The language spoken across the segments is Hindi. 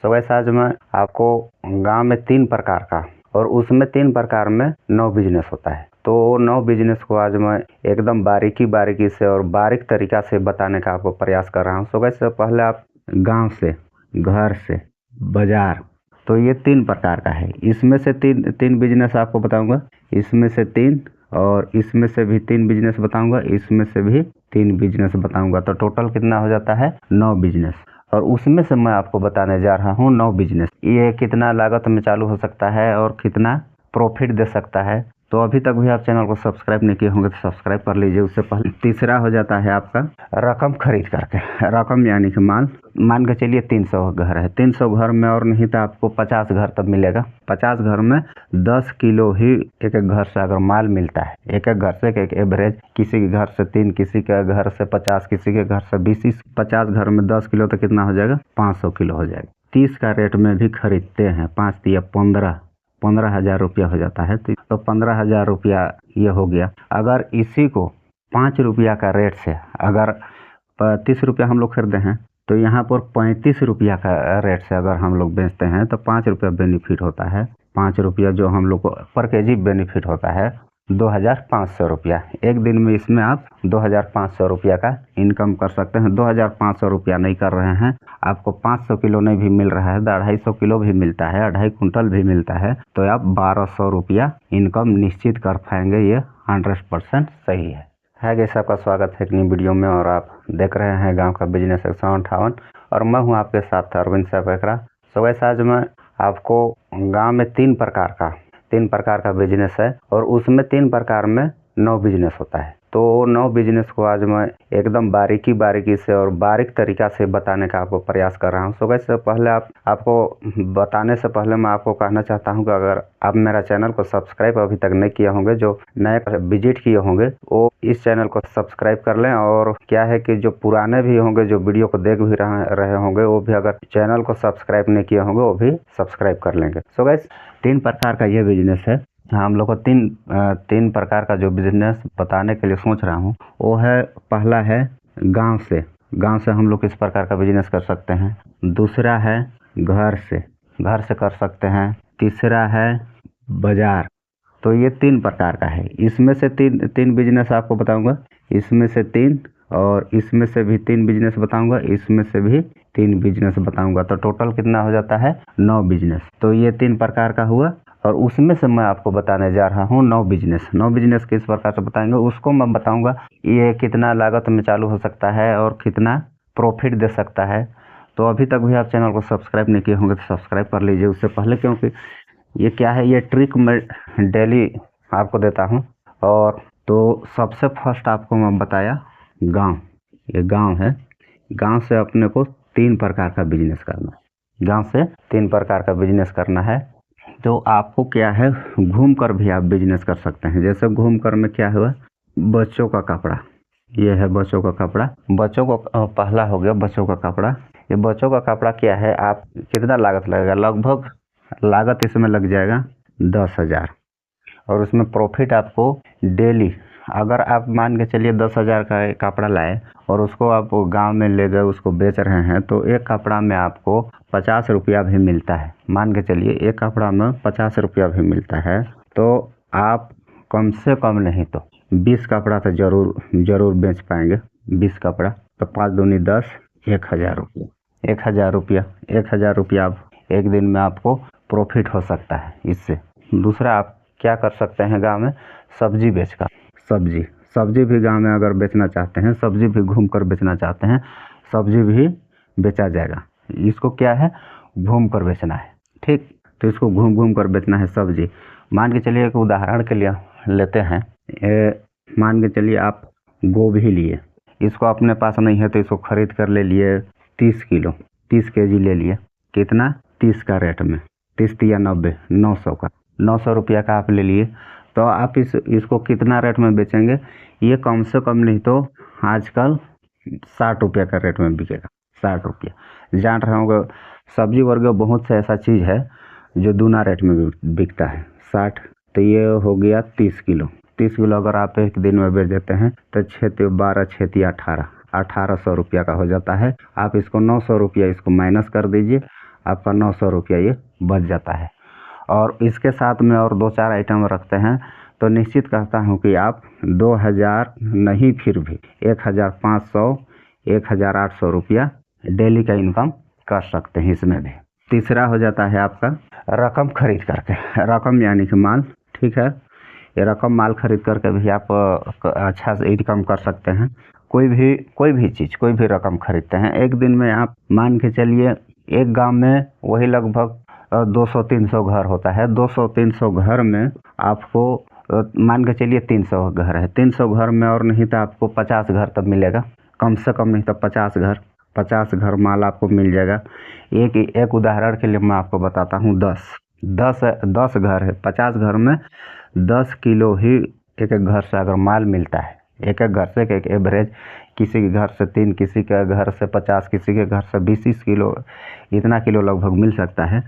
सो वैसे आज मैं आपको गांव में 3 प्रकार का और उसमें 3 प्रकार में 9 बिजनेस होता है। तो 9 बिजनेस को आज मैं एकदम बारीकी से और बारीक तरीका से बताने का आपको प्रयास कर रहा हूँ। सो वैसे पहले आप गांव से, घर से, बाजार, तो ये 3 प्रकार का है। इसमें से तीन बिजनेस आपको बताऊंगा, इसमें से 3 और इसमें से भी 3 बिजनेस बताऊंगा, इसमें से भी 3 बिजनेस बताऊंगा। तो टोटल कितना हो जाता है? 9 बिजनेस। और उसमें से मैं आपको बताने जा रहा हूँ 9 बिजनेस। ये कितना लागत में चालू हो सकता है और कितना प्रॉफिट दे सकता है। तो अभी तक भी आप चैनल को सब्सक्राइब नहीं किए होंगे तो सब्सक्राइब कर लीजिए। उससे पहले तीसरा हो जाता है आपका रकम खरीद करके। रकम यानी कि माल, मान के चलिए 300 घर है, 300 घर में और नहीं तो आपको 50 घर तब मिलेगा। 50 घर में 10 किलो ही एक एक घर से अगर माल मिलता है, एक एक घर से एक एवरेज, किसी के घर से 3, किसी के घर से 50, किसी के घर से 20, 50 घर में 10 किलो तो कितना हो जाएगा? 500 किलो हो जाएगा। 30 का रेट में भी खरीदते हैं, 5 या 15,000 रुपया हो जाता है। तो 15,000 रुपया ये हो गया। अगर इसी को 5 रुपया का रेट से अगर 30 रुपया हम लोग खरीदे हैं तो यहाँ पर 35 रुपया का रेट से अगर हम लोग बेचते हैं तो 5 रुपया बेनिफिट होता है। 5 रुपया जो हम लोग को पर केजी बेनिफिट होता है 2,500 रुपया। एक दिन में इसमें आप 2,500 रुपया का इनकम कर सकते हैं। 2,500 रुपया नहीं कर रहे हैं, आपको 500 किलो नहीं भी मिल रहा है, 250 किलो भी मिलता है, 2.5 कुंटल भी मिलता है, तो आप 1,200 रुपया इनकम निश्चित कर पाएंगे। ये 100% सही है। गाइस, आपका स्वागत है एक नई वीडियो में और आप देख रहे हैं गांव का बिजनेस 158 और मैं हूं आपके साथ अरविंद सापेकरा। सो वैसे आज मैं आपको गांव में 3 प्रकार का बिजनेस है और उसमें 3 प्रकार में 9 बिजनेस होता है। तो 9 बिजनेस को आज मैं एकदम बारीकी से और बारीक तरीका से बताने का आपको प्रयास कर रहा हूँ। सो वैसे पहले आपको बताने से पहले मैं आपको कहना चाहता हूँ कि अगर आप मेरा चैनल को सब्सक्राइब अभी तक नहीं किए होंगे, जो नए विजिट किए होंगे वो इस चैनल को सब्सक्राइब कर लें। और क्या है कि जो पुराने भी होंगे, जो वीडियो को देख भी रहे होंगे, वो भी अगर चैनल को सब्सक्राइब नहीं किए होंगे वो भी सब्सक्राइब कर लेंगे। सो गाइस, 3 प्रकार का ये बिजनेस है। हम लोग को तीन प्रकार का जो बिजनेस बताने के लिए सोच रहा हूँ वो है, पहला है गांव से हम लोग किस प्रकार का बिजनेस कर सकते हैं। दूसरा है घर से कर सकते हैं। तीसरा है बाजार। तो ये 3 प्रकार का है। इसमें से तीन बिजनेस आपको बताऊंगा, इसमें से 3 और इसमें से भी 3 बिजनेस बताऊंगा, इसमें से भी 3 बिजनेस बताऊंगा। तो टोटल कितना हो जाता है? 9 बिजनेस। तो ये 3 प्रकार का हुआ और उसमें से मैं आपको बताने जा रहा हूँ 9 बिजनेस। 9 बिजनेस किस प्रकार से बताएंगे उसको मैं बताऊंगा। ये कितना लागत में चालू हो सकता है और कितना प्रॉफिट दे सकता है। तो अभी तक भी आप चैनल को सब्सक्राइब नहीं किए होंगे तो सब्सक्राइब कर लीजिए उससे पहले, क्योंकि ये क्या है, ये ट्रिक मैं डेली आपको देता हूँ। और तो सबसे फर्स्ट आपको मैं बताया गांव, ये गांव है। गांव से अपने को 3 प्रकार का बिजनेस करना है। गांव से 3 प्रकार का बिजनेस करना है। तो आपको क्या है, घूम कर भी आप बिजनेस कर सकते हैं। जैसे घूम कर में क्या हुआ, बच्चों का कपड़ा, ये है बच्चों का कपड़ा। बच्चों को पहला हो गया बच्चों का कपड़ा। ये बच्चों का कपड़ा क्या है, आप कितना लागत लगेगा? लगभग लागत इसमें लग जाएगा 10,000 और उसमें प्रॉफिट आपको डेली, अगर आप मान के चलिए 10,000 का कपड़ा लाए और उसको आप गांव में ले गए, उसको बेच रहे हैं, तो एक कपड़ा में आपको 50 रुपया भी मिलता है। मान के चलिए एक कपड़ा में 50 रुपया भी मिलता है, तो आप कम से कम नहीं तो 20 कपड़ा तो जरूर बेच पाएंगे। 20 कपड़ा तो 5 दूनी 10, 1,000 रुपया। 1,000 रुपया आप एक दिन में आपको प्रॉफिट हो सकता है इससे। दूसरा आप क्या कर सकते हैं, गांव में सब्जी बेचकर, सब्जी भी गांव में अगर बेचना चाहते हैं, सब्जी भी घूम कर बेचना चाहते हैं, सब्जी भी बेचा जाएगा। इसको क्या है, घूम कर बेचना है, ठीक। तो इसको घूम कर बेचना है सब्जी। मान के चलिए एक उदाहरण के लिए लेते हैं, मान के चलिए आप गोभी लिए, इसको अपने पास नहीं है तो इसको खरीद कर ले लिए 30 किलो, 30 केजी ले लिए। कितना? 30 का रेट में, 30 या 90, 900 का, 900 रुपया का आप ले लिए। तो आप इसको कितना रेट में बेचेंगे? ये कम से कम नहीं तो आजकल 60 रुपया का रेट में बिकेगा। 60 रुपया। जान रहे होंगे सब्जी वर्ग बहुत से ऐसा चीज़ है जो दूना रेट में बिकता है, 60। तो ये हो गया 30 किलो। 30 किलो अगर आप एक दिन में बेच देते हैं तो 12 6 18, 1,800 रुपया का हो जाता है। आप इसको 900 रुपया इसको माइनस कर दीजिए आपका 900 रुपया ये बच जाता है। और इसके साथ में और 2-4 आइटम रखते हैं तो निश्चित कहता हूँ कि आप 2000 नहीं फिर भी 1500 1800 रुपया डेली का इनकम कर सकते हैं इसमें भी। तीसरा हो जाता है आपका रकम खरीद करके, रकम यानी कि माल, ठीक है। ये रकम माल खरीद करके भी आप अच्छा से इनकम कर सकते हैं। कोई भी चीज़, कोई भी रकम खरीदते हैं, एक दिन में आप मान के चलिए एक गांव में वही लगभग 200-300 घर होता है। 200-300 घर में आपको मान के चलिए 300 घर है, 300 घर में और नहीं तो आपको 50 घर तब मिलेगा, कम से कम नहीं तो 50 घर माल आपको मिल जाएगा। एक उदाहरण के लिए मैं आपको बताता हूँ। 10 घर है, 50 घर में 10 किलो ही एक घर से अगर माल मिलता है, एक घर से एक एवरेज, किसी के घर से 3, किसी के घर से 50, किसी के घर से 20 किलो, इतना किलो लगभग मिल सकता है।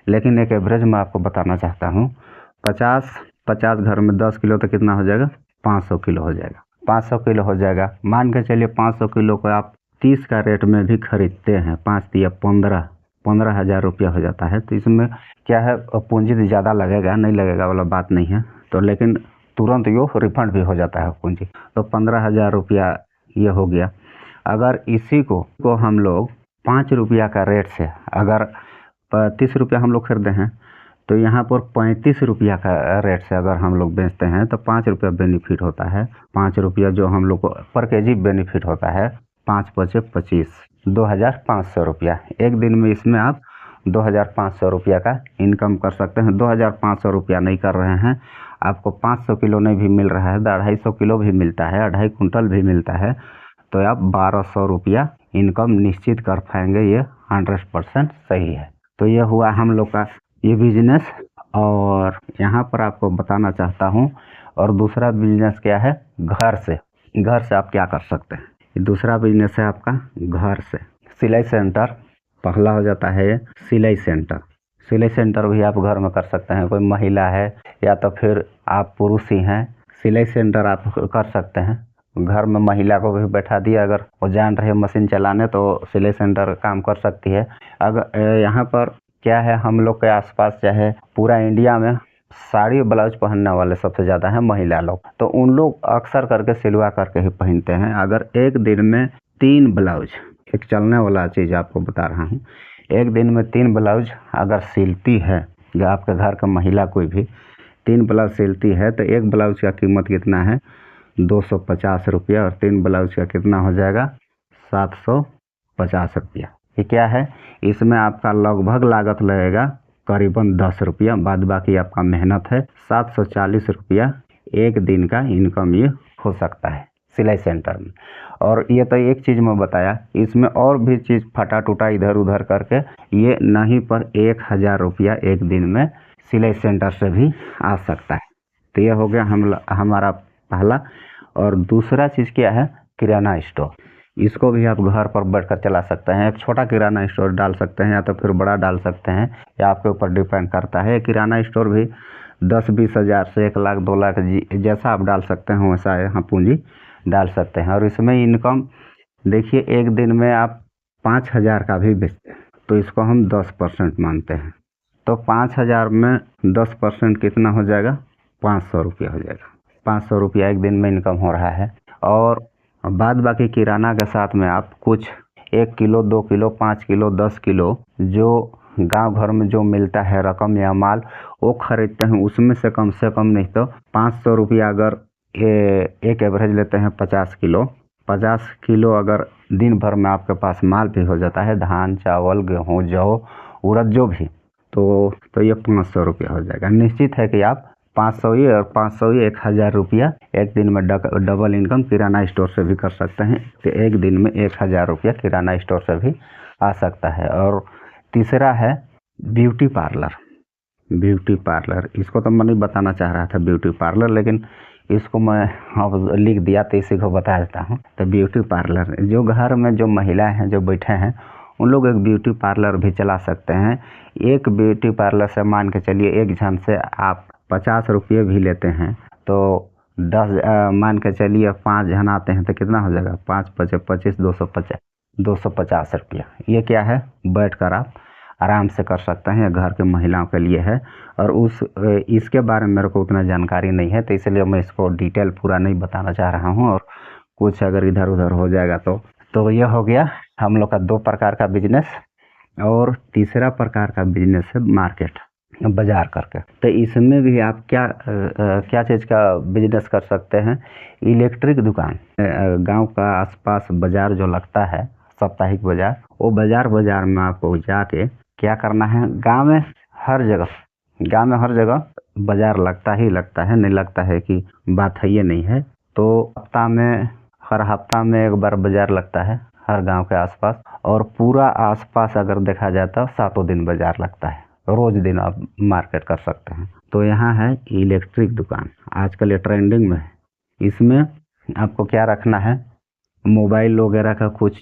लेकिन एक एवरेज मैं आपको बताना चाहता हूँ, 50 घर में 10 किलो तो कितना हो जाएगा, 500 किलो हो जाएगा। 500 किलो हो जाएगा। मान के चलिए 500 किलो को आप 30 का रेट में भी खरीदते हैं, 5 या 15,000 रुपया हो जाता है। तो इसमें क्या है, पूंजी ज़्यादा लगेगा नहीं लगेगा वाला बात नहीं है, तो लेकिन तुरंत यो रिफंड भी हो जाता है पूंजी। तो 15,000 रुपया ये हो गया। अगर इसी को हम लोग 5 रुपया का रेट से, अगर 30 रुपया हम लोग खरीदे हैं तो यहाँ पर 35 रुपया का रेट से अगर हम लोग बेचते हैं तो 5 रुपया बेनिफिट होता है। 5 रुपया जो हम लोग को पर केजी बेनिफिट होता है, 5 पचे 25, 2,500 रुपया। एक दिन में इसमें आप 2,500 रुपया का इनकम कर सकते हैं। 2,500 रुपया नहीं कर रहे हैं, आपको 500 किलो नहीं भी मिल रहा है, 250 किलो भी मिलता है, 2.5 कुंटल भी मिलता है, तो आप 1200 रुपया इनकम निश्चित कर पाएंगे। ये 100% सही है। तो ये हुआ हम लोग का ये बिजनेस। और यहाँ पर आपको बताना चाहता हूँ, और दूसरा बिजनेस क्या है, घर से आप क्या कर सकते हैं। ये दूसरा बिजनेस है आपका घर से सिलाई सेंटर। पहला हो जाता है ये सिलाई सेंटर भी आप घर में कर सकते हैं। कोई महिला है या तो फिर आप पुरुष ही हैं, सिलाई सेंटर आप कर सकते हैं। घर में महिला को भी बैठा दिया, अगर वो जान रहे मशीन चलाने तो सिलाई सेंटर काम कर सकती है। अगर यहाँ पर क्या है, हम लोग के आसपास चाहे पूरा इंडिया में साड़ी ब्लाउज पहनने वाले सबसे ज़्यादा है महिला लोग, तो उन लोग अक्सर करके सिलवा करके ही पहनते हैं। अगर एक दिन में 3 ब्लाउज, एक चलने वाला चीज़ आपको बता रहा हूँ, एक दिन में 3 ब्लाउज अगर सिलती है, या आपके घर का महिला कोई भी 3 ब्लाउज सिलती है, तो एक ब्लाउज का कीमत कितना है, 250 रुपया, और 3 ब्लाउज का कितना हो जाएगा, 750 रुपया। ये क्या है, इसमें आपका लगभग लागत लगेगा करीबन 10 रुपया, बाद बाकी आपका मेहनत है। 740 रुपया एक दिन का इनकम ये हो सकता है सिलाई सेंटर में। और ये तो एक चीज़ मैं बताया, इसमें और भी चीज़ फटा टूटा इधर उधर करके ये नहीं पर 1,000 रुपया एक दिन में सिलाई सेंटर से भी आ सकता है। तो ये हो गया हमारा पहला। और दूसरा चीज़ क्या है, किराना स्टोर। इसको भी आप घर पर बैठकर चला सकते हैं। एक छोटा किराना स्टोर डाल सकते हैं, या तो फिर बड़ा डाल सकते हैं, या आपके ऊपर डिपेंड करता है। किराना स्टोर भी 10-20 हज़ार से 1 लाख 2 लाख जैसा आप डाल सकते हैं वैसा यहाँ पूंजी डाल सकते हैं। और इसमें इनकम देखिए, एक दिन में आप 5,000 का भी बेचते हैं तो इसको हम 10% मानते हैं। तो 5,000 में 10% कितना हो जाएगा, 500 रुपया हो जाएगा। 500 रुपया एक दिन में इनकम हो रहा है। और बाद बाकी किराना के साथ में आप कुछ 1 किलो 2 किलो 5 किलो 10 किलो जो गांव घर में जो मिलता है रकम या माल, वो खरीदते हैं। उसमें से कम नहीं तो 500 रुपया अगर एक एवरेज लेते हैं 50 किलो अगर दिन भर में आपके पास माल भी हो जाता है, धान चावल गेहूँ जौ उड़द जो भी, तो ये 500 रुपया हो जाएगा। निश्चित है कि आप 500 ही और 500 ही 1,000 रुपया एक दिन में डबल इनकम किराना स्टोर से भी कर सकते हैं। तो एक दिन में 1,000 रुपया किराना स्टोर से भी आ सकता है। और तीसरा है ब्यूटी पार्लर। इसको तो मैं नहीं बताना चाह रहा था ब्यूटी पार्लर, लेकिन इसको मैं अब लिख दिया तो इसी को बता देता हूँ। तो ब्यूटी पार्लर, जो घर में जो महिलाएं हैं जो बैठे हैं, उन लोग एक ब्यूटी पार्लर भी चला सकते हैं। एक ब्यूटी पार्लर से मान के चलिए एक जन से आप 50 रुपये भी लेते हैं, तो 10 मान के चलिए 5 जन आते हैं तो कितना हो जाएगा, 5 पचे 25, 250 रुपया। ये क्या है, बैठ कर आप आराम से कर सकते हैं, घर के महिलाओं के लिए है। और इसके बारे में मेरे को उतना जानकारी नहीं है, तो इसलिए मैं इसको डिटेल पूरा नहीं बताना चाह रहा हूँ, और कुछ अगर इधर उधर हो जाएगा तो ये हो गया हम लोग का 2 प्रकार का बिजनेस। और तीसरा प्रकार का बिजनेस है मार्केट, बाजार करके। तो इसमें भी आप क्या चीज़ का बिजनेस कर सकते हैं? इलेक्ट्रिक दुकान। गांव का आसपास बाजार जो लगता है, साप्ताहिक बाजार, वो बाजार में आपको जाके क्या करना है? गांव में हर जगह बाजार लगता ही लगता है, नहीं लगता है कि बात है ये नहीं है। तो हर हफ्ता में एक बार बाजार लगता है हर गांव के आसपास, और पूरा आसपास अगर देखा जाए तो 7 दिन बाजार लगता है, रोज दिन आप मार्केट कर सकते हैं। तो यहाँ है इलेक्ट्रिक दुकान, आजकल ये ट्रेंडिंग में है। इसमें आपको क्या रखना है? मोबाइल वगैरह का कुछ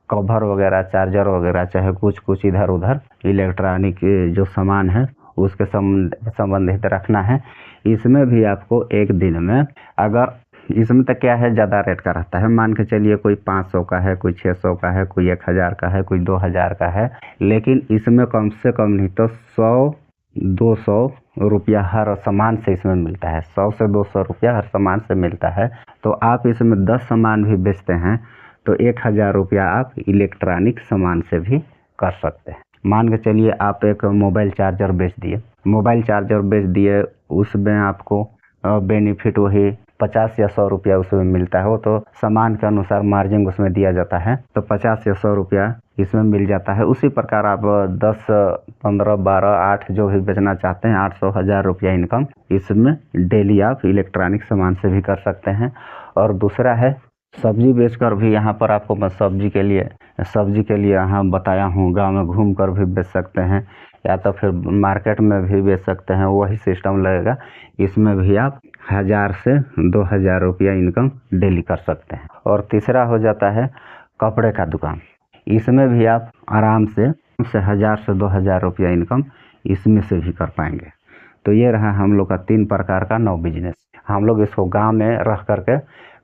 कवर वगैरह, चार्जर वगैरह, चाहे कुछ इधर उधर इलेक्ट्रॉनिक जो सामान है उसके संबंधित रखना है। इसमें भी आपको एक दिन में, अगर इसमें तो क्या है, ज़्यादा रेट का रहता है। मान के चलिए कोई 500 का है, कोई 600 का है, कोई 1000 का है, कोई 2000 का है। लेकिन इसमें कम से कम नहीं तो 100-200 रुपया हर सामान से इसमें मिलता है। 100 से 200 रुपया हर सामान से मिलता है। तो आप इसमें 10 सामान भी बेचते हैं तो 1000 रुपया आप इलेक्ट्रॉनिक सामान से भी कर सकते हैं। मान के चलिए आप एक मोबाइल चार्जर बेच दिए, उसमें आपको बेनिफिट वही 50 या 100 रुपया उसमें मिलता है। वो तो सामान के अनुसार मार्जिन उसमें दिया जाता है, तो 50 या 100 रुपया इसमें मिल जाता है। उसी प्रकार आप 10, 15, 12, 8 जो भी बेचना चाहते हैं, 800, 1000 रुपया इनकम इसमें डेली आप इलेक्ट्रॉनिक सामान से भी कर सकते हैं। और दूसरा है सब्जी बेचकर भी, यहाँ पर आपको मैं सब्जी के लिए यहाँ बताया हूँ। गांव में घूम कर भी बेच सकते हैं, या तो फिर मार्केट में भी बेच सकते हैं, वही सिस्टम लगेगा। इसमें भी आप 1000 से 2000 रुपया इनकम डेली कर सकते हैं। और तीसरा हो जाता है कपड़े का दुकान। इसमें भी आप आराम से 1000 से 2000 रुपया इनकम इसमें से भी कर पाएंगे। तो ये रहा हम लोग का 3 प्रकार का नौ बिजनेस। हम लोग इसको गांव में रह करके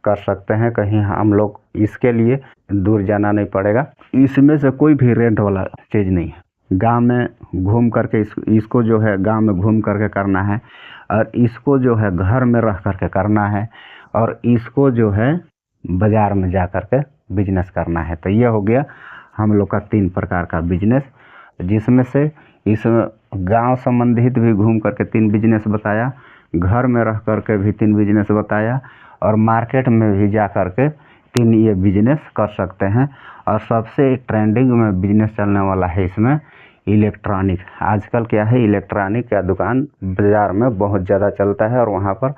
कर सकते हैं, कहीं हम लोग इसके लिए दूर जाना नहीं पड़ेगा। इसमें से कोई भी रेंट वाला चीज़ नहीं है। गांव में घूम करके इसको जो है गांव में घूम करके करना है, और इसको जो है घर में रह करके करना है, और इसको जो है बाजार में जा करके बिजनेस करना है। तो ये हो गया हम लोग का 3 प्रकार का बिजनेस, जिसमें से इस गांव संबंधित भी घूम करके 3 बिजनेस बताया, घर में रह करके भी 3 बिजनेस बताया, और मार्केट में भी जा करके 3 ये बिजनेस कर सकते हैं। और सबसे ट्रेंडिंग में बिजनेस चलने वाला है इसमें इलेक्ट्रॉनिक। आजकल क्या है, इलेक्ट्रॉनिक का दुकान बाज़ार में बहुत ज़्यादा चलता है, और वहाँ पर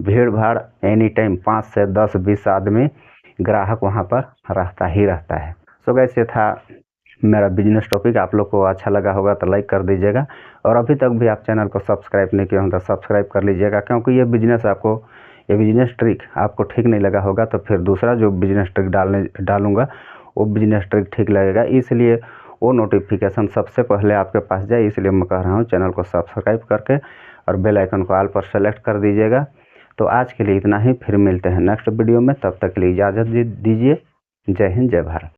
भीड़ भाड़ एनी टाइम 5 से 10, 20 आदमी ग्राहक वहाँ पर रहता ही रहता है। सो गाइस, ये था मेरा बिजनेस टॉपिक। आप लोग को अच्छा लगा होगा तो लाइक कर दीजिएगा, और अभी तक भी आप चैनल को सब्सक्राइब नहीं किए हो तो सब्सक्राइब कर लीजिएगा, क्योंकि ये बिजनेस ट्रिक आपको ठीक नहीं लगा होगा तो फिर दूसरा जो बिजनेस ट्रिक डालूंगा वो बिजनेस ट्रिक ठीक लगेगा। इसलिए वो नोटिफिकेशन सबसे पहले आपके पास जाए, इसलिए मैं कह रहा हूँ चैनल को सब्सक्राइब करके और बेल आइकन को ऑल पर सेलेक्ट कर दीजिएगा। तो आज के लिए इतना ही, फिर मिलते हैं नेक्स्ट वीडियो में। तब तक के लिए इजाज़त दीजिए। जय हिंद, जय भारत।